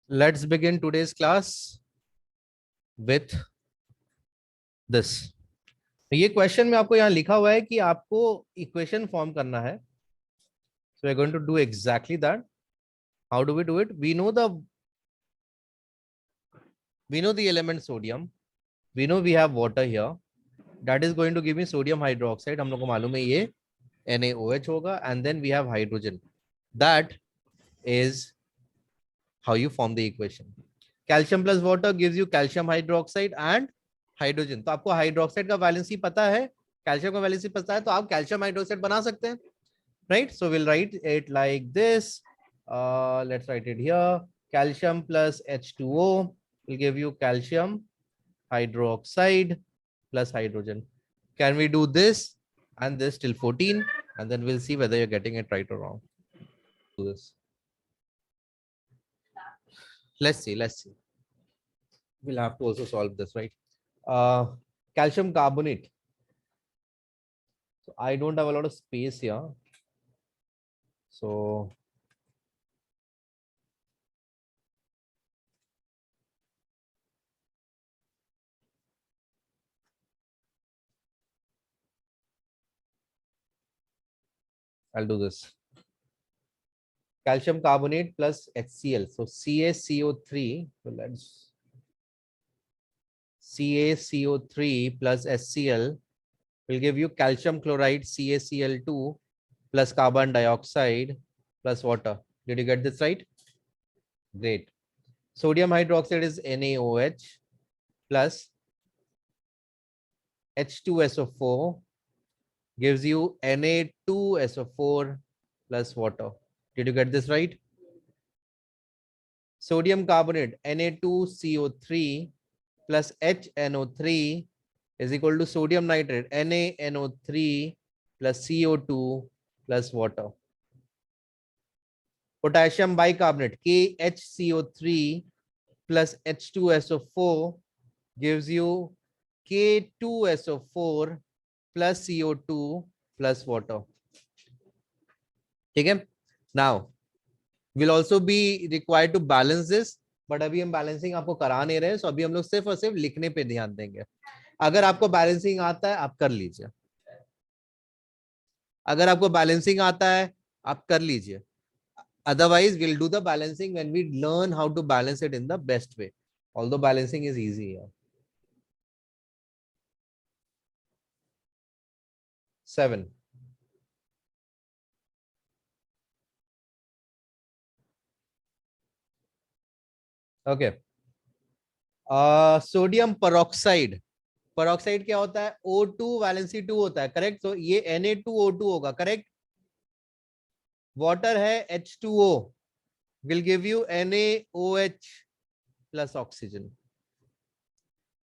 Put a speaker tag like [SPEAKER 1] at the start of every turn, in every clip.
[SPEAKER 1] Let's begin today's class with this. ये question में आपको यहाँ लिखा हुआ है कि आपको इक्वेशन फॉर्म करना है. So we're going to do exactly that. How do we do it? We know the element sodium. We know we have water here. That is going to give me sodium hydroxide. हम लोग को मालूम है ये NaOH होगा, and then we have hydrogen. That is how you form the equation. Calcium plus water gives you calcium hydroxide and hydrogen. तो आपको hydroxide का वैलेंसी पता है, कैल्शियम का वैलेंसी पता है, तो आप कैल्शियम हाइड्रोक्साइड बना सकते हैं, right? So will write it like this. Let's write it here. Calcium plus H2O will give you calcium hydroxide plus hydrogen. Can we do this and this till 14, and then we'll see whether you're getting it right or wrong. Do this. Let's see. We'll have to also solve this, right? Calcium carbonate. So I don't have a lot of space here. So I'll do this. Calcium carbonate plus HCl. So CaCO3. So let's CaCO3 plus HCl will give you calcium chloride CaCl2 plus carbon dioxide plus water. Did you get this right? Great. Sodium hydroxide is NaOH plus H2SO4 gives you Na2SO4 plus water. Did you get this right? Sodium carbonate Na2CO3 plus HNO3 is equal to sodium nitrate NaNO3 plus CO2 plus water. Potassium bicarbonate KHCO3 plus H2SO4 gives you K2SO4 plus CO2 plus water. ठीक है? Now we'll also be required to balance this, but अभी हम balancing आपको करा नहीं रहे, so अभी हम लोग सिर्फ और सिर्फ लिखने पे ध्यान देंगे. अगर आपको बैलेंसिंग आता है आप कर लीजिए, अगर आपको बैलेंसिंग आता है आप कर लीजिए. Otherwise we'll do the balancing when we learn how to balance it in the best way, although balancing is easy here. 7. Okay. Sodium peroxide. Peroxide क्या होता है? O2 वैलेंसी 2 होता है, करेक्ट? तो ये Na2O2 होगा, करेक्ट? वाटर है H2O will give you NaOH plus oxygen.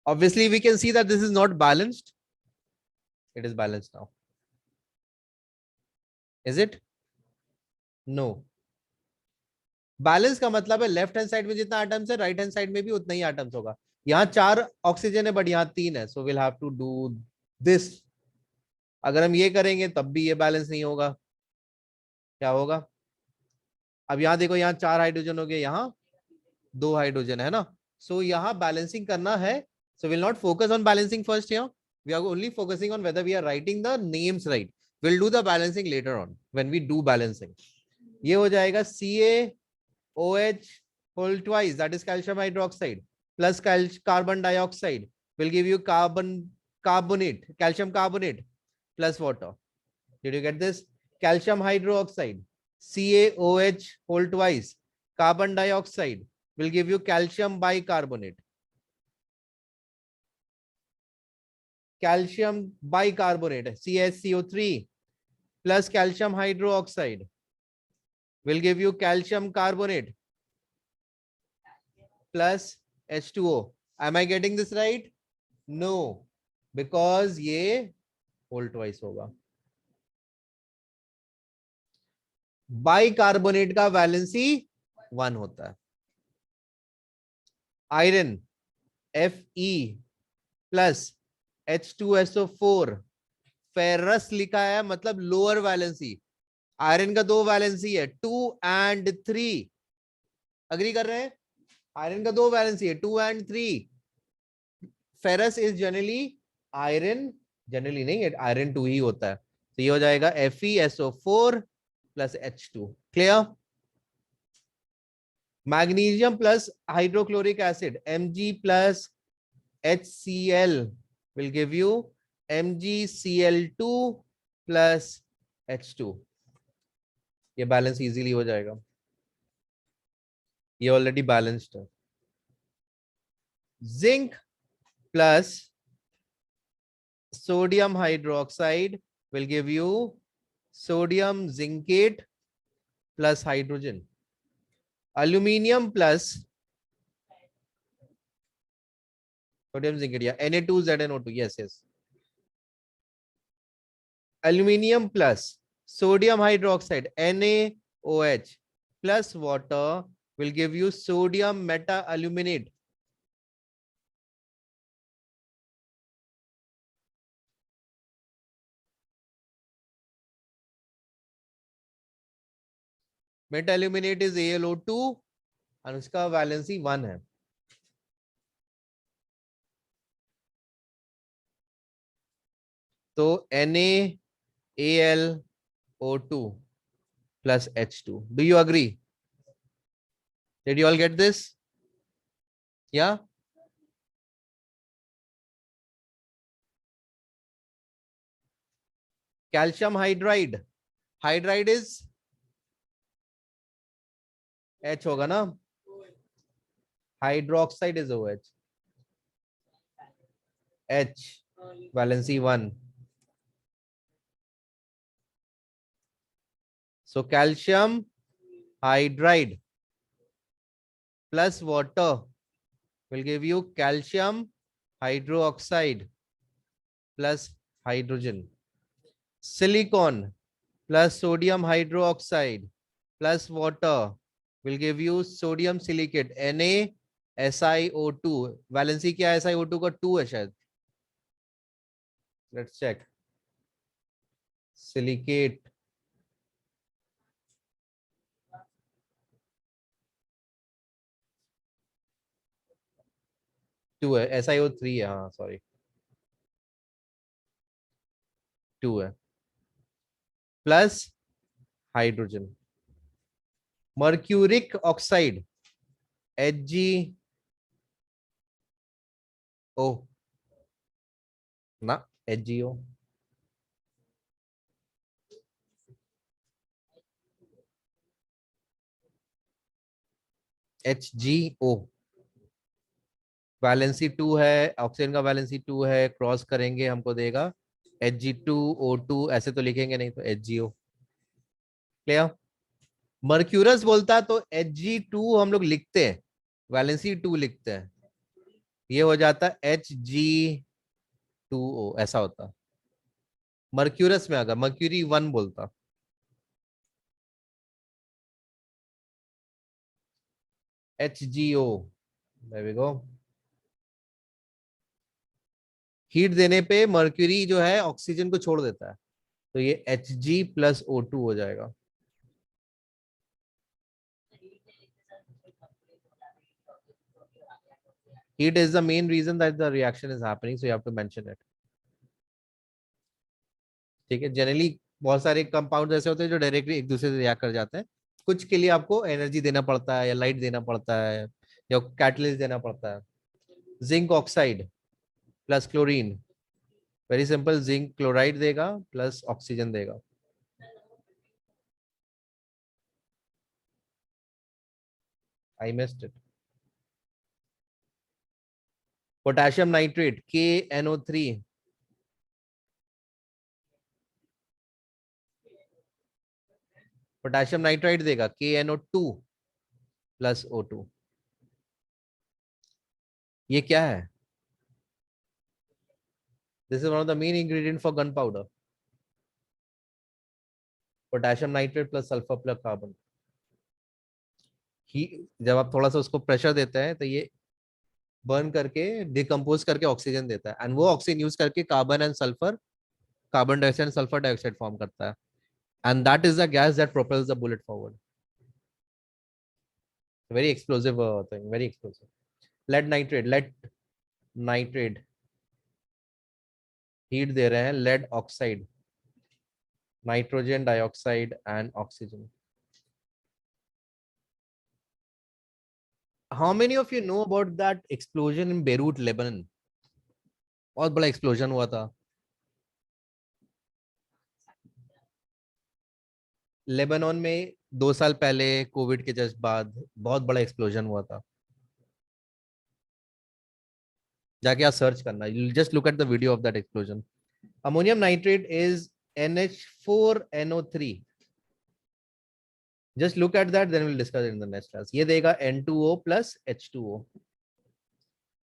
[SPEAKER 1] Obviously we can see that this is not balanced. It is balanced now. Is it? No. Balance का मतलब है लेफ्ट हैंड साइड में जितना atoms है right hand side में भी उतना ही atoms होगा. यहाँ 4 ऑक्सीजन है बट यहाँ 3 है, so will have to do this. अगर हम ये करेंगे तब भी ये बैलेंस नहीं होगा. क्या होगा? अब यहाँ देखो, यहाँ 4 हाइड्रोजन हो गए, यहाँ 2 हाइड्रोजन है ना, सो यहाँ बैलेंसिंग करना है. So will not focus on balancing first here, we are only focusing on whether we are writing the names right. Will do the balancing later on when we do balancing. ये हो जाएगा CaOH whole twice, that is calcium hydroxide, plus carbon dioxide will give you carbonate, calcium carbonate plus water. Did you get this? Calcium hydroxide, CaOH whole twice, carbon dioxide will give you calcium bicarbonate. Calcium bicarbonate, CaCO3 plus calcium hydroxide will give you calcium carbonate plus H2O. Am I getting this right? No, because ये whole twice होगा. Bicarbonate का valency 1 होता है. Iron Fe plus H2SO4 ferrous लिखा है, मतलब lower valency. Iron का 2 valency है, 2 and 3. अग्री कर रहे हैं? आयरन का दो वैलेंसी है, 2 and 3। Ferrous is generally iron, generally नहीं है, आयरन 2 ही होता है। तो ये हो जाएगा FeSO4 plus H2। Clear? Magnesium plus hydrochloric acid Mg plus HCl will give you MgCl2 plus H2। ये बैलेंस इजीली हो जाएगा, ये ऑलरेडी बैलेंस्ड है। Zinc plus sodium hydroxide will give you sodium zincate plus hydrogen। Aluminium plus sodium zincate, yeah, Na2ZnO2, yes, yes। Aluminium plus sodium hydroxide NaOH plus water will give you sodium meta-aluminate। Meta-aluminate is AlO2 और उसका valency 1 है। तो NaAlO2 plus H2। Do you agree? Did you all get this? Yeah? Calcium hydride, hydride is H होगा ना, hydroxide is OH, H valency 1। So calcium hydride plus water will give you calcium hydroxide plus hydrogen। Silicon plus sodium hydroxide plus water will give you sodium silicate NaSiO2। Valency क्या है SiO2 का? 2 है शायद, let's check. Silicate to है, SiO3 है, हाँ sorry 2 है, plus hydrogen. Mercuric oxide HgO ना, HgO HgO वैलेंसी 2 है, ऑक्सीजन का वैलेंसी 2 है, क्रॉस करेंगे हमको देगा Hg2O2, ऐसे तो लिखेंगे नहीं, तो HgO। क्लियर? मर्क्यूरस बोलता तो Hg2 हम लोग लिखते हैं, वैलेंसी 2 लिखते हैं, ये हो जाता Hg2O, ऐसा होता। मर्क्यूरस में अगर मर्क्यूरी 1 बोलता, HgO, there we go। Heat देने पे मर्क्यूरी जो है ऑक्सीजन को छोड़ देता है, तो ये Hg+O2 हो जाएगा। Heat is the main reason that the reaction is happening, so you have to mention it। ठीक है, जनरली बहुत सारे कंपाउंड ऐसे होते हैं जो डायरेक्टली एक दूसरे से रिएक्ट कर जाते हैं, कुछ के लिए आपको एनर्जी देना पड़ता है या लाइट देना पड़ता है या कैटलिस्ट देना पड़ता है। Zinc oxide plus chlorine, very simple, zinc chloride देगा प्लस ऑक्सीजन देगा। I missed it. Potassium nitrate KNO3, potassium nitride देगा KNO2 प्लस O2। ये क्या है? This is one of the main ingredient for gun powder. Potassium nitrate plus sulphur plus carbon. जब आप थोड़ा सा उसको प्रेशर देते हैं तो ये बर्न करके डिकम्पोज करके ऑक्सीजन देता है, एंड वो ऑक्सीजन यूज करके carbon and sulphur, carbon dioxide and sulphur dioxide form करता है, and that is the gas that propels the bullet forward. Very explosive thing, very explosive. Lead nitrate heat दे रहे हैं, lead oxide, nitrogen dioxide and oxygen. How many of you know about that explosion in Beirut Lebanon? बहुत बड़ा explosion हुआ था Lebanon में 2 साल पहले, कोविड के जस्ट बाद बहुत बड़ा एक्सप्लोजन हुआ था. जाके आप सर्च करना, you just look at the video of that explosion. Ammonium nitrate is NH4NO3. Just look at that, then we'll discuss it in the next class. ये देगा N2O plus H2O.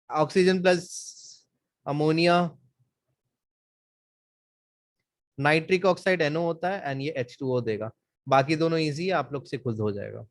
[SPEAKER 1] Oxygen plus ammonia, nitric oxide NO होता है and ये H2O देगा. बाकी दोनों easy है, आप लोग से खुद हो जाएगा.